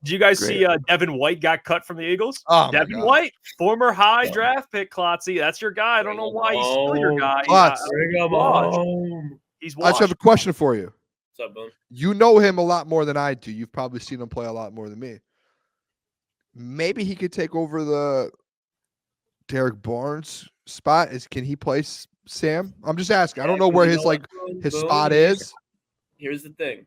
Did you guys see Devin White got cut from the Eagles? Oh, Devin White, former high draft pick, Klotzy. That's your guy. I don't know why he's still your guy. He's washed. I just have a question for you. What's up, Boone? You know him a lot more than I do. You've probably seen him play a lot more than me. Maybe he could take over the Derrick Barnes spot. Can he play Sam? I'm just asking. I don't know where his spot is. Here's the thing.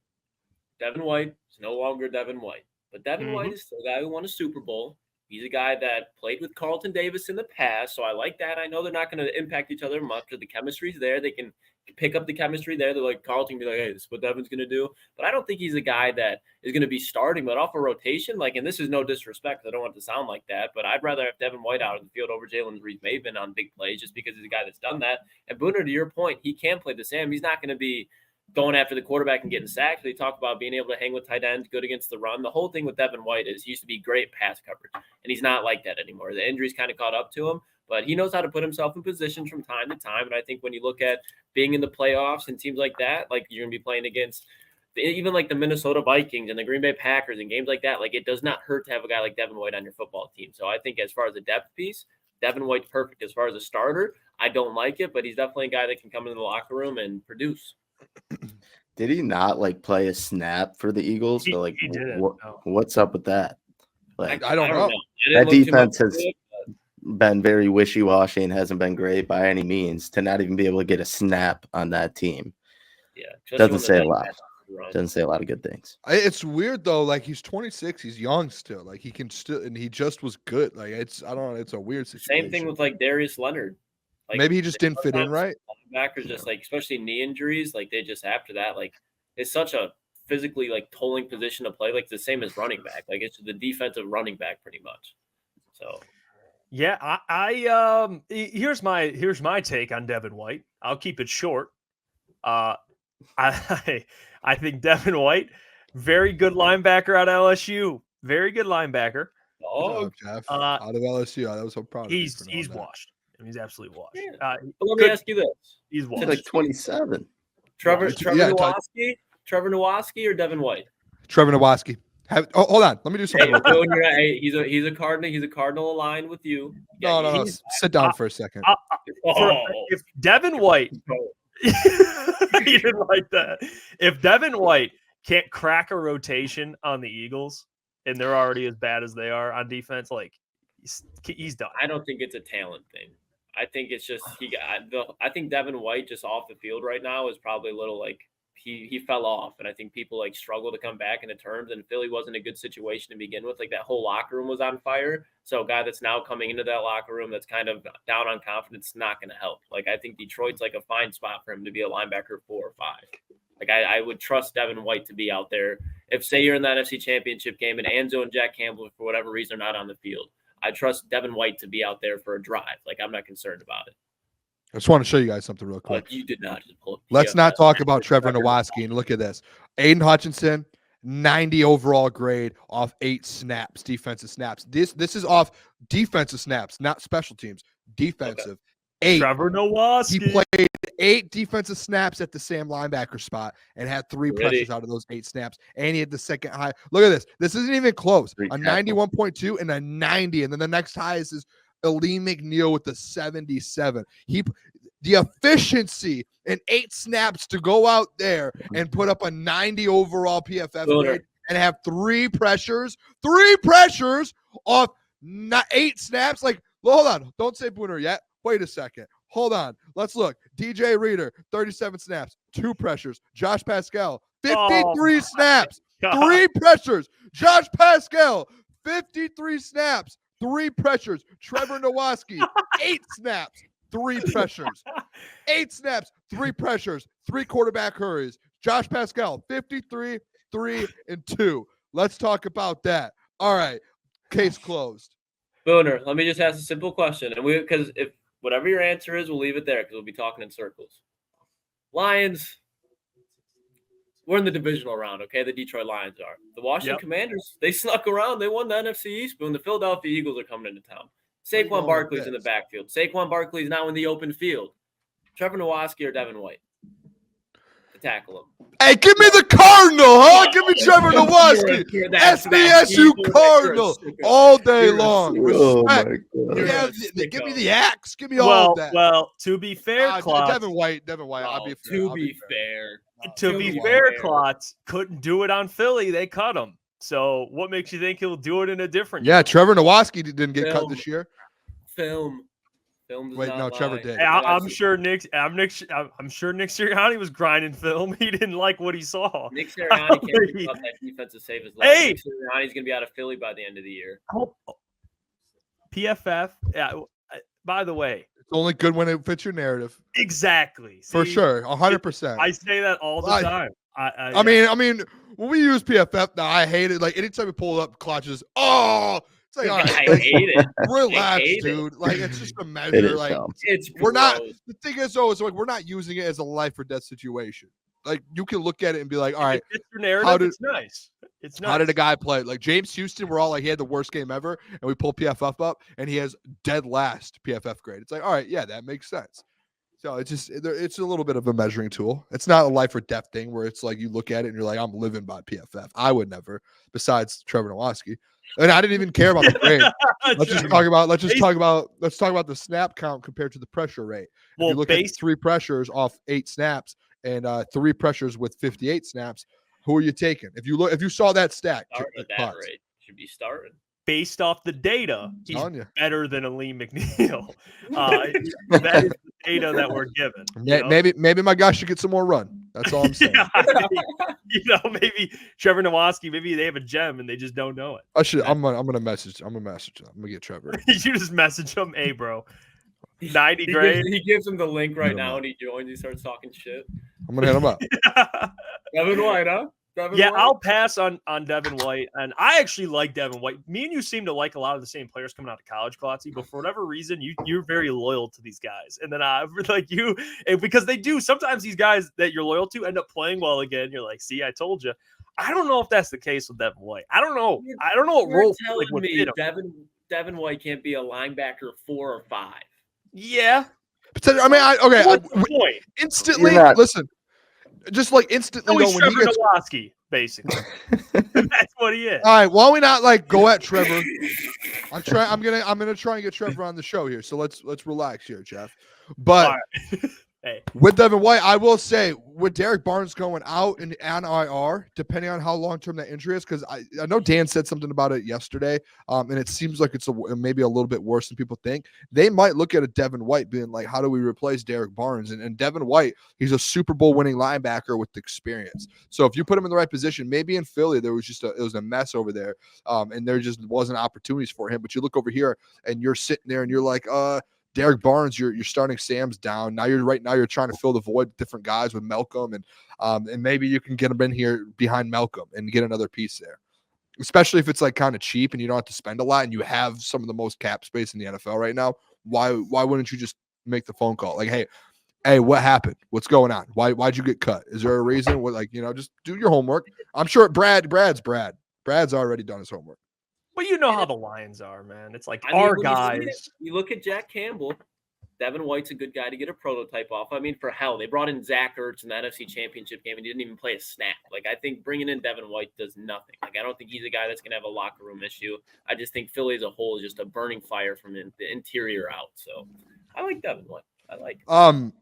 Devin White is no longer Devin White. But Devin White is still a guy who won a Super Bowl. He's a guy that played with Carlton Davis in the past, so I like that. I know they're not going to impact each other much, but the chemistry's there. They can pick up the chemistry there. They're like, Carlton can be like, hey, this is what Devin's going to do. But I don't think he's a guy that is going to be starting, but off a rotation. And this is no disrespect. I don't want it to sound like that, but I'd rather have Devin White out of the field over Jalen Reed-Maven on big plays just because he's a guy that's done that. And Booner, to your point, he can play the Sam. He's not going to be going after the quarterback and getting sacked. They talk about being able to hang with tight ends, good against the run. The whole thing with Devin White is he used to be great pass coverage, and he's not like that anymore. The injuries kind of caught up to him, but he knows how to put himself in positions from time to time. And I think when you look at being in the playoffs and teams like that, you're going to be playing against even the Minnesota Vikings and the Green Bay Packers and games like that, it does not hurt to have a guy like Devin White on your football team. So I think as far as the depth piece, Devin White's perfect. As far as a starter, I don't like it, but he's definitely a guy that can come into the locker room and produce. Did he not play a snap for the Eagles? He didn't. What's up with that? I don't know. That defense has been very wishy-washy and hasn't been great by any means. To not even be able to get a snap on that team, doesn't say a lot. Doesn't say a lot of good things. It's weird though. He's 26. He's young still. He can still, and he just was good. I don't know. It's a weird situation. Same thing with Darius Leonard. Maybe he just didn't fit in right. Linebackers just especially knee injuries, they just after that, it's such a physically tolling position to play. The same as running back. It's the defensive running back pretty much. So yeah, I here's my take on Devin White. I'll keep it short. I think Devin White, very good linebacker out of LSU. Very good linebacker. Oh, Jeff, out of LSU, I was so proud of him. He's washed. He's absolutely washed. Yeah. Let me ask you this: he's washed. 27. Trevor Nowatzki or Devin White? Trevor Nowatzki. Hold on. Let me do something. He's a Cardinal. He's a Cardinal aligned with you. No. Sit down for a second. If Devin White, you didn't like that. If Devin White can't crack a rotation on the Eagles, and they're already as bad as they are on defense, he's done. I don't think it's a talent thing. I think it's just I think Devin White just off the field right now is probably a little he fell off, and I think people struggle to come back into terms. And Philly wasn't a good situation to begin with. That whole locker room was on fire. So a guy that's now coming into that locker room that's kind of down on confidence is not going to help. I think Detroit's a fine spot for him to be a linebacker 4 or 5. I would trust Devin White to be out there. If say you're in the NFC Championship game and Anzo and Jack Campbell for whatever reason are not on the field, I trust Devin White to be out there for a drive. I'm not concerned about it. I just want to show you guys something real quick. You did not just pull up. Let's not talk about Trevor Nowatzki. And look at this. Aiden Hutchinson, 90 overall grade off 8 snaps, defensive snaps. This is off defensive snaps, not special teams. Defensive. Okay. 8. Trevor Nowatzki. He played 8 defensive snaps at the Sam linebacker spot and had 3 pressures out of those 8 snaps. And he had the second high. Look at this. This isn't even close. A 91.2 and a 90. And then the next highest is Aleem McNeil with the 77. The efficiency in 8 snaps to go out there and put up a 90 overall PFF grade and have 3 pressures off 8 snaps. Hold on. Don't say Booner yet. Wait a second. Hold on. Let's look. DJ Reader, 37 snaps, 2 pressures. Josh Pascal, 53 snaps, 3 pressures. Josh Pascal, 53 snaps, 3 pressures. Trevor Nowatzki, 8 snaps, 3 pressures. 8 snaps, 3 pressures, 3 quarterback hurries. Josh Pascal, 53, 3, and 2. Let's talk about that. All right. Case closed. Booner, let me just ask a simple question. And because if whatever your answer is, we'll leave it there because we'll be talking in circles. Lions, we're in the divisional round, okay? The Detroit Lions are. The Washington Commanders, they snuck around. They won the NFC East, but when the Philadelphia Eagles are coming into town. Saquon Barkley's in the backfield. Saquon Barkley's now in the open field. Trevor Nowatzki or Devin White? tackle him. Hey, give me the Cardinal, huh? Give me Trevor Nowatzki. SDSU Cardinal all day long. Respect. Give me the axe. Give me all of that. Well, to be fair, Klotz, Devin White. I'll be fair. To be fair, Klotz couldn't do it on Philly. They cut him. So what makes you think he'll do it in a different? Yeah, Trevor Nowatzki didn't get cut this year. Film. Wait, no, Trevor did. I'm sure Nick Sirianni was grinding film. He didn't like what he saw. Nick Sirianni can't keep up that defensive save his life. Hey, Nick Sirianni's gonna be out of Philly by the end of the year. PFF. Yeah. By the way, it's only good when it fits your narrative. Exactly. For sure, 100%. I say that all the time. I mean, when we use PFF now, I hate it. Like anytime we pull it up, clutches. Oh. It's like, all right, I hate it. Relax, dude. Like it's just a measure. Like we're not. The thing is, though, is like we're not using it as a life or death situation. Like you can look at it and be like, all right, it's your narrative. It's nice. It's nice. How did a guy play? Like James Houston, we're all like, he had the worst game ever, and we pull PFF up, and he has dead last PFF grade. It's like, all right, yeah, that makes sense. So it's a little bit of a measuring tool. It's not a life or death thing where it's like you look at it and you're like, I'm living by PFF. I would never, besides Trevor Nowatzki. And I didn't even care about the grade. Let's talk about the snap count compared to the pressure rate. Well, if you look at 3 pressures off 8 snaps and 3 pressures with 58 snaps, who are you taking? If you saw that stack, that rate should be starting. Based off the data, he's better than Aleem McNeil. That is the data that we're given. Yeah, maybe my guy should get some more run. That's all I'm saying. Maybe Trevor Nowatzki, maybe they have a gem and they just don't know it. I'm gonna message him. I'm gonna get Trevor. You just message him, hey bro. 90 grade. He gives him the link right now and he joins. He starts talking shit. I'm gonna hit him up. Devin White, huh? White? I'll pass on Devin White, and I actually like Devin White. Me and you seem to like a lot of the same players coming out of college, Klotzy, but for whatever reason, you're very loyal to these guys. And then because they do. Sometimes these guys that you're loyal to end up playing well again. You're like, see, I told you. I don't know if that's the case with Devin White. I don't know. I don't know what role. Devin White can't be a linebacker 4 or 5. Yeah. I mean, instantly. Listen. Just like instantly, when he gets Nowatzki, basically, that's what he is. All right, why don't we not like go at Trevor? I'm gonna try and get Trevor on the show here. So let's relax here, Jeff. But hey. With Devin White, I will say with Derrick Barnes going out and on IR, depending on how long term that injury is, because I know Dan said something about it yesterday, and it seems like it's maybe a little bit worse than people think. They might look at a Devin White being like, how do we replace Derrick Barnes? And Devin White, he's a Super Bowl winning linebacker with experience. So if you put him in the right position, maybe in Philly there was it was a mess over there, and there just wasn't opportunities for him. But you look over here and you're sitting there and you're like, Derrick Barnes, you're starting Sam's down. Now you're trying to fill the void with different guys with Malcolm, and maybe you can get him in here behind Malcolm and get another piece there. Especially if it's like kind of cheap and you don't have to spend a lot and you have some of the most cap space in the NFL right now. Why wouldn't you just make the phone call? Like, hey, what happened? What's going on? Why'd you get cut? Is there a reason? Just do your homework. I'm sure Brad's Brad. Brad's already done his homework. Well, you know how the Lions are, man. It's like our guys. You look at Jack Campbell. Devin White's a good guy to get a prototype off. I mean, for hell, they brought in Zach Ertz in the NFC Championship game and he didn't even play a snap. Like, I think bringing in Devin White does nothing. Like, I don't think he's a guy that's going to have a locker room issue. I just think Philly as a whole is just a burning fire from the interior out. So, I like Devin White. I like him.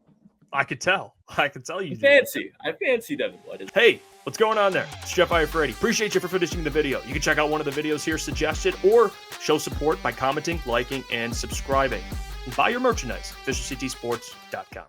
I could tell. I could tell you. I fancy Devin White. Hey, what's going on there? It's Jeff Iafrate. Appreciate you for finishing the video. You can check out one of the videos here suggested or show support by commenting, liking, and subscribing. And buy your merchandise, officialctsports.com.